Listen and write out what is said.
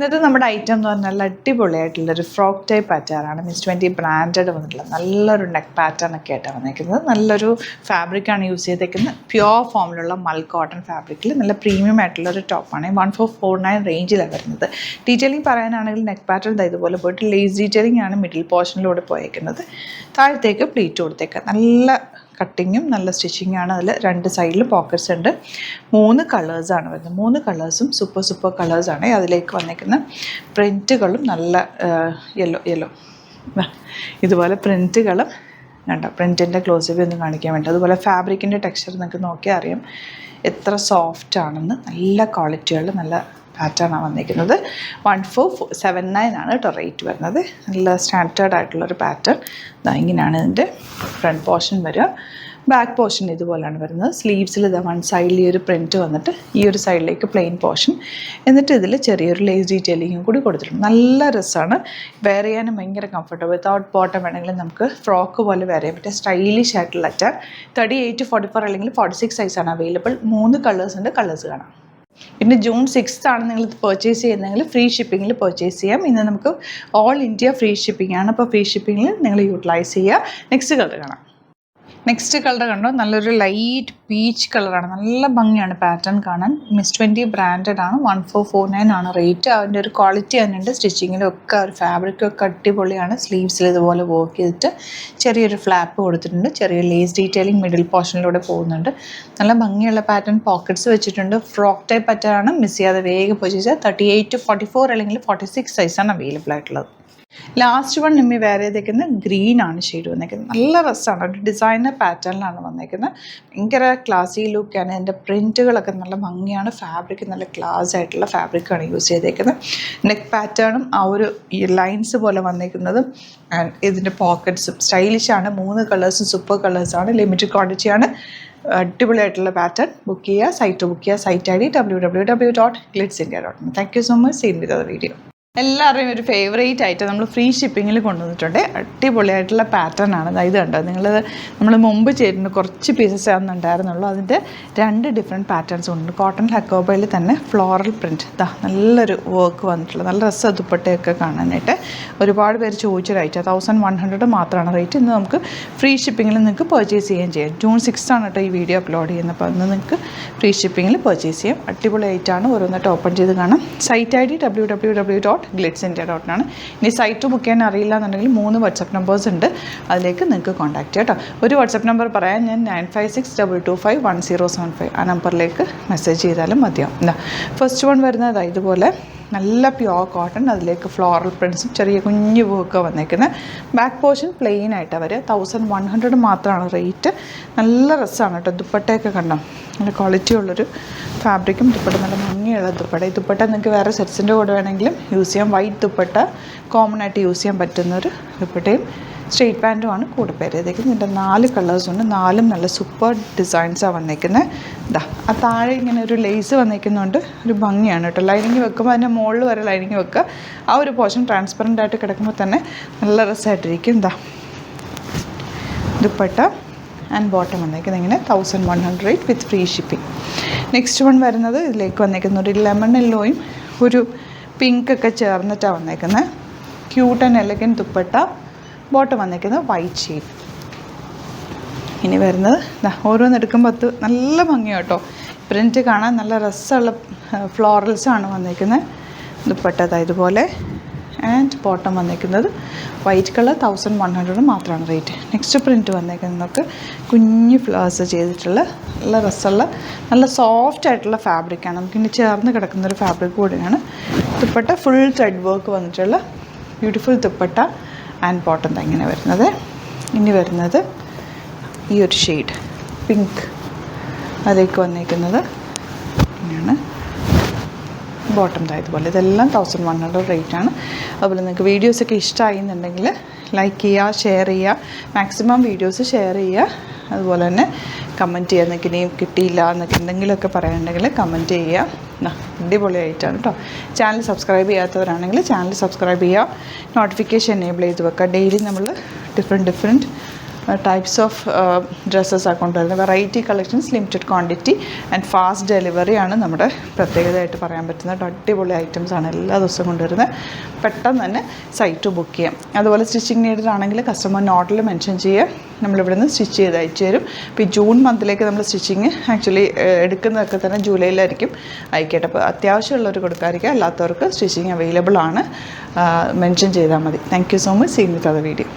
ഇന്നത്തെ നമ്മുടെ ഐറ്റം എന്ന് പറഞ്ഞാൽ നല്ല അടിപൊളിയായിട്ടുള്ളൊരു ഫ്രോക്ക് ടൈപ്പ് പാറ്റേണാണ്. മിസ് 20 ബ്രാൻഡഡ് വന്നിട്ടുള്ള നല്ലൊരു നെക്ക് പാറ്റേൺ ഒക്കെ ആയിട്ടാണ് വന്നിരിക്കുന്നത്. നല്ലൊരു ഫാബ്രിക്കാണ് യൂസ് ചെയ്തേക്കുന്നത്. പ്യുവർ ഫോമിലുള്ള മൽ കോട്ടൺ ഫാബ്രിക്കിൽ നല്ല പ്രീമിയം ആയിട്ടുള്ളൊരു ടോപ്പാണ്. 1449 റേഞ്ചിലാണ് വരുന്നത്. ഡീറ്റെയിലിംഗ് പറയാനാണെങ്കിൽ നെക്ക് പാറ്റേൺ ഇതുപോലെ പോയിട്ട് ലേസ് ഡീറ്റെയിലിംഗ് ആണ് മിഡിൽ പോർഷനിലൂടെ പോയേക്കുന്നത്. താഴത്തേക്ക് പ്ലീറ്റ് കൊടുത്തേക്കുക. നല്ല കട്ടിങ്ങും നല്ല സ്റ്റിച്ചിങ് ആണ്. അതിൽ രണ്ട് സൈഡിൽ പോക്കറ്റ്സ് ഉണ്ട്. 3 കളേഴ്സാണ് വരുന്നത്. 3 കളേഴ്സും സൂപ്പർ കളേഴ്സാണ്. അതിലേക്ക് വന്നിരിക്കുന്ന പ്രിൻറ്റുകളും നല്ല യെല്ലോ ഇതുപോലെ പ്രിൻറ്റുകളും കണ്ടോ. പ്രിൻറ്റിൻ്റെ ക്ലോസ് വ്യൂ ഒന്ന് കാണിക്കാൻ വേണ്ടി. അതുപോലെ ഫാബ്രിക്കിൻ്റെ ടെക്സ്ചർ നിങ്ങൾക്ക് നോക്കിയാൽ അറിയാം എത്ര സോഫ്റ്റ് ആണെന്ന്. നല്ല ക്വാളിറ്റിയുള്ള നല്ല പാറ്റേണാണ് വന്നിരിക്കുന്നത്. 1479 ആണ് കേട്ടോ റേറ്റ് വരുന്നത്. നല്ല സ്റ്റാൻഡേർഡ് ആയിട്ടുള്ളൊരു പാറ്റേൺ. ഇങ്ങനെയാണ് ഇതിൻ്റെ ഫ്രണ്ട് പോർഷൻ വരിക. ബാക്ക് പോർഷൻ ഇതുപോലെയാണ് വരുന്നത്. സ്ലീവ്സിൽ വൺ സൈഡിൽ ഈ ഒരു പ്രിൻറ്റ് വന്നിട്ട് ഈ ഒരു സൈഡിലേക്ക് പ്ലെയിൻ പോർഷൻ, എന്നിട്ട് ഇതിൽ ചെറിയൊരു ലേസ് ഡീറ്റെയിലിങ്ങും കൂടി കൊടുത്തിട്ടുണ്ട്. നല്ല രസമാണ്. വെയർ ചെയ്യാനും ഭയങ്കര കംഫർട്ടബിൾ. വിത്തൗട്ട് ബോട്ടം വേണമെങ്കിൽ നമുക്ക് ഫ്രോക്ക് പോലെ വെയർ ചെയ്യാൻ പറ്റും. സ്റ്റൈലിഷ് ആയിട്ടുള്ള അറ്റാർ. 38, 44 അല്ലെങ്കിൽ 46 സൈസാണ് അവൈലബിൾ. 3 കളേഴ്സ് ഉണ്ട്. കളേഴ്സ് കാണാം. പിന്നെ ജൂൺ 6 ആണ് നിങ്ങൾ പർച്ചേസ് ചെയ്യുന്നതെങ്കിൽ ഫ്രീ ഷിപ്പിങ്ങിൽ പർച്ചേസ് ചെയ്യാം. ഇന്ന് നമുക്ക് ഓൾ ഇന്ത്യ ഫ്രീ ഷിപ്പിംഗ് ആണ്. അപ്പോൾ ഫ്രീ ഷിപ്പിങ്ങിൽ നിങ്ങൾ യൂട്ടിലൈസ് ചെയ്യുക. നെക്സ്റ്റ് കളർ കാണാം. നെക്സ്റ്റ് കളർ കണ്ടോ, നല്ലൊരു ലൈറ്റ് പീച്ച് കളറാണ്. നല്ല ഭംഗിയാണ് പാറ്റേൺ കാണാൻ. മിസ് 20 ബ്രാൻഡഡ് ആണ്. 1449 ആണ് റേറ്റ്. അതിൻ്റെ ഒരു ക്വാളിറ്റി തന്നെയുണ്ട്. സ്റ്റിച്ചിങ്ങിലും ഒക്കെ ഒരു ഫാബ്രിക്കും ഒക്കെ അടിപൊളിയാണ്. സ്ലീവ്സിൽ ഇതുപോലെ വർക്ക് ചെയ്തിട്ട് ചെറിയൊരു ഫ്ലാപ്പ് കൊടുത്തിട്ടുണ്ട്. ചെറിയ ലേസ് ഡീറ്റെയിലിംഗ് മിഡിൽ പോർഷനിലൂടെ പോകുന്നുണ്ട്. നല്ല ഭംഗിയുള്ള പാറ്റേൺ. പോക്കറ്റ്സ് വെച്ചിട്ടുണ്ട്. ഫ്രോക്ക് ടൈപ്പ് പാറ്റേൺ ആണ്. മിസ് ചെയ്യാതെ വേഗം പർച്ചേസ്. 38, 44 അല്ലെങ്കിൽ 46 സൈസാണ് അവൈലബിൾ ആയിട്ടുള്ളത്. ലാസ്റ്റ് വൺ നമ്മി വേറെ ചെയ്തേക്കുന്നത് ഗ്രീൻ ആണ് ഷെയ്ഡ് വന്നേക്കുന്നത്. നല്ല രസമാണ്. ഒരു ഡിസൈനർ പാറ്റേണിലാണ് വന്നേക്കുന്നത്. ഭയങ്കര ക്ലാസി ലുക്കാണ്. ഇതിൻ്റെ പ്രിൻറ്റുകളൊക്കെ നല്ല ഭംഗിയാണ്. ഫാബ്രിക് നല്ല ക്ലാസ് ആയിട്ടുള്ള ഫാബ്രിക്കാണ് യൂസ് ചെയ്തേക്കുന്നത്. നെക്ക് പാറ്റേണും ആ ഒരു ലൈൻസ് പോലെ വന്നേക്കുന്നതും ഇതിൻ്റെ പോക്കറ്റ്സും സ്റ്റൈലിഷാണ്. 3 കളേഴ്സും സൂപ്പർ കളേഴ്സാണ്. ലിമിറ്റഡ് ക്വാണ്ടിറ്റിയാണ്. അടിപൊളിയായിട്ടുള്ള പാറ്റേൺ. ബുക്ക് ചെയ്യുക. സൈറ്റ് ബുക്ക് ചെയ്യുക. Site ID www.glitzindia.in. Thank you so much. Seen with the video. എല്ലാവരുടെയും ഒരു ഫേവറേറ്റ് ആയിട്ട് നമ്മൾ ഫ്രീ ഷിപ്പിങ്ങിൽ കൊണ്ടുവന്നിട്ടുണ്ട്. അടിപൊളിയായിട്ടുള്ള പാറ്റേൺ ആണ്. ഇത് കണ്ടോ, നമ്മൾ മുമ്പ് ചേരുന്ന കുറച്ച് പീസസ് ആണെന്നുണ്ടായിരുന്നുള്ളൂ. അതിൻ്റെ 2 ഡിഫറെൻറ്റ് പാറ്റേൺസ് ഉണ്ട്. കോട്ടൺ ഹക്കോബയിൽ തന്നെ ഫ്ലോറൽ പ്രിൻറ്റ്. നല്ലൊരു വർക്ക് വന്നിട്ടുള്ള നല്ല രസം ദുപ്പട്ടയൊക്കെ കാണാനായിട്ട്. ഒരുപാട് പേര് ചോദിച്ചൊരു ഐറ്റം. 1100 മാത്രമാണ് റേറ്റ്. ഇന്ന് നമുക്ക് ഫ്രീ ഷിപ്പിങ്ങിൽ നിങ്ങൾക്ക് പർച്ചേസ് ചെയ്യുകയും ചെയ്യാം. ജൂൺ 6 ആണ് കേട്ടോ ഈ വീഡിയോ അപ്ലോഡ് ചെയ്യുന്നത്. അപ്പോൾ അന്ന് നിങ്ങൾക്ക് ഫ്രീ ഷിപ്പിങ്ങിൽ പർച്ചേസ് ചെയ്യാം. അടിപൊളി ഐറ്റമാണ്. ഓരോന്നിട്ട് ഓപ്പൺ ചെയ്ത് കാണാം. സൈറ്റ് ID www.glitzindia.in ആണ്. ഇനി സൈറ്റ് ബുക്ക് ചെയ്യാൻ അറിയില്ല എന്നുണ്ടെങ്കിൽ 3 വാട്സപ്പ് നമ്പേഴ്സ് ഉണ്ട്. അതിലേക്ക് നിങ്ങൾക്ക് കോൺടാക്ട് ചെയ്യാം കേട്ടോ. ഒരു വാട്സപ്പ് നമ്പർ പറയാൻ ഞാൻ 9562251075 ആ നമ്പറിലേക്ക് മെസ്സേജ് ചെയ്താലും മതിയാവും. ഫസ്റ്റ് വൺ വരുന്നത് ഇതുപോലെ നല്ല പ്യുവർ കോട്ടൺ. അതിലേക്ക് ഫ്ലോറൽ പ്രിൻസും ചെറിയ കുഞ്ഞു പൂവൊക്കെ വന്നേക്കുന്നത്. ബാക്ക് പോർഷൻ പ്ലെയിൻ ആയിട്ടാണ് വരിക. 1100 മാത്രമാണ് റേറ്റ്. നല്ല രസമാണ് കേട്ടോ. ദുപ്പട്ടയൊക്കെ കണ്ടോ, നല്ല ക്വാളിറ്റി ഉള്ളൊരു ഫാബ്രിക്കും ദുപ്പട്ട. നല്ല ഭംഗിയുള്ള ദുപ്പട്ട. ഈ ദുപ്പട്ട നിങ്ങൾക്ക് വേറെ സെറ്റ്സിൻ്റെ കൂടെ വേണമെങ്കിലും യൂസ് ചെയ്യാം. വൈറ്റ് ദുപ്പട്ട കോമൺ ആയിട്ട് യൂസ് ചെയ്യാൻ പറ്റുന്നൊരു ദുപ്പട്ടയും സ്ട്രെയിറ്റ് പാൻറ്റുമാണ് കൂടെ പേര് ചെയ്തേക്കുന്നത്. ഇതിൻ്റെ 4 കളേഴ്സുണ്ട്. 4ഉം നല്ല സൂപ്പർ ഡിസൈൻസാണ് വന്നേക്കുന്നത്. ആ താഴെ ഇങ്ങനെ ഒരു ലേസ് വന്നേക്കുന്നുണ്ട്. ഒരു ഭംഗിയാണ് കേട്ടോ. ലൈനിങ് വെക്കുമ്പോൾ അതിൻ്റെ മുകളിൽ വരെ ലൈനിങ് വെക്കുക. ആ ഒരു പോർഷൻ ട്രാൻസ്പെറൻ്റ് ആയിട്ട് കിടക്കുമ്പോൾ തന്നെ നല്ല രസമായിട്ടിരിക്കും. ദുപ്പട്ട ആൻഡ് ബോട്ടം വന്നേക്കുന്നത് ഇങ്ങനെ 1100 റേറ്റ് വിത്ത് ഫ്രീ ഷിപ്പിംഗ്. നെക്സ്റ്റ് വൺ വരുന്നത് ഇതിലേക്ക് വന്നേക്കുന്ന ഒരു ലെമൺ യെല്ലോയും ഒരു പിങ്കൊക്കെ ചേർന്നിട്ടാണ് വന്നേക്കുന്നത്. Cute and elegant dupatta. Bottom വന്നേക്കുന്നത് വൈറ്റ് ഷെയ്ഡ്. ഇനി വരുന്നത് ഓരോന്നെടുക്കുമ്പോൾ നല്ല ഭംഗിയാണ് കേട്ടോ. പ്രിൻറ്റ് കാണാൻ നല്ല രസമുള്ള ഫ്ലോറൽസാണ് വന്നേക്കുന്നത്. ദുപ്പട്ട ഇതുപോലെ ആൻഡ് ബോട്ടം വന്നേക്കുന്നത് വൈറ്റ് കളർ. 1100 മാത്രമാണ് റേറ്റ്. നെക്സ്റ്റ് പ്രിൻറ്റ് വന്നേക്കുന്നത് കുഞ്ഞു ഫ്ലവേഴ്സ് ചെയ്തിട്ടുള്ള നല്ല രസമുള്ള നല്ല സോഫ്റ്റ് ആയിട്ടുള്ള ഫാബ്രിക്കാണ്. നമുക്കിനി ചേർന്ന് കിടക്കുന്നൊരു ഫാബ്രിക് കൂടിയാണ്. ദുപ്പട്ട ഫുൾ ത്രെഡ് വർക്ക് വന്നിട്ടുള്ള ബ്യൂട്ടിഫുൾ ദുപ്പട്ട ആൻഡ് ബോട്ടം ഇങ്ങനെ വരുന്നത്. ഇനി വരുന്നത് ഈ ഒരു ഷെയ്ഡ് പിങ്ക്. അതിലേക്ക് വന്നേക്കുന്നത് ഇങ്ങനെയാണ്. ബോട്ടം ഇതുപോലെ. ഇതെല്ലാം 1100 റേറ്റാണ്. അതുപോലെ നിങ്ങൾക്ക് വീഡിയോസൊക്കെ ഇഷ്ടമായി എന്നുണ്ടെങ്കിൽ ലൈക്ക് ചെയ്യുക, ഷെയർ ചെയ്യുക. മാക്സിമം വീഡിയോസ് ഷെയർ ചെയ്യുക. അതുപോലെ തന്നെ കമൻറ്റ് ചെയ്യുക. നിങ്ങൾക്ക് ഇനിയും കിട്ടിയില്ല എന്നൊക്കെ എന്തെങ്കിലുമൊക്കെ പറയാനുണ്ടെങ്കിൽ കമൻറ്റ് ചെയ്യുക. അടിപൊളിയായിട്ടാണ് കേട്ടോ. ചാനൽ സബ്സ്ക്രൈബ് ചെയ്യാത്തവരാണെങ്കിൽ ചാനൽ സബ്സ്ക്രൈബ് ചെയ്യുക. നോട്ടിഫിക്കേഷൻ എനേബിൾ ചെയ്ത് വെക്കുക. ഡെയിലി നമ്മൾ ഡിഫറെൻറ്റ് ടൈപ്സ് ഓഫ് ഡ്രസ്സസാണ് കൊണ്ടുവരുന്നത്. Variety collections, limited quantity and fast ഡെലിവറിയാണ് നമ്മുടെ പ്രത്യേകതയായിട്ട് പറയാൻ പറ്റുന്നത്. അടിപൊളി ഐറ്റംസാണ് എല്ലാ ദിവസവും കൊണ്ടുവരുന്നത്. പെട്ടെന്ന് തന്നെ സൈറ്റ് ബുക്ക് ചെയ്യാം. അതുപോലെ സ്റ്റിച്ചിങ് നീഡഡ് ആണെങ്കിൽ കസ്റ്റമർ നോട്ടിൽ മെൻഷൻ ചെയ്യുക, നമ്മളിവിടെ നിന്ന് സ്റ്റിച്ച് ചെയ്ത് അയച്ചു തരും. ഇപ്പോൾ ഈ ജൂൺ മന്തിലേക്ക് നമ്മൾ സ്റ്റിച്ചിങ് ആക്ച്വലി എടുക്കുന്നതൊക്കെ തന്നെ ജൂലൈയിലായിരിക്കും അയക്കട്ടെ. അപ്പോൾ അത്യാവശ്യമുള്ളവർ കൊടുക്കാതിരിക്കുക, അല്ലാത്തവർക്ക് സ്റ്റിച്ചിങ് അവൈലബിൾ ആണ്, മെൻഷൻ ചെയ്താൽ മതി. Thank you so much. See with other video.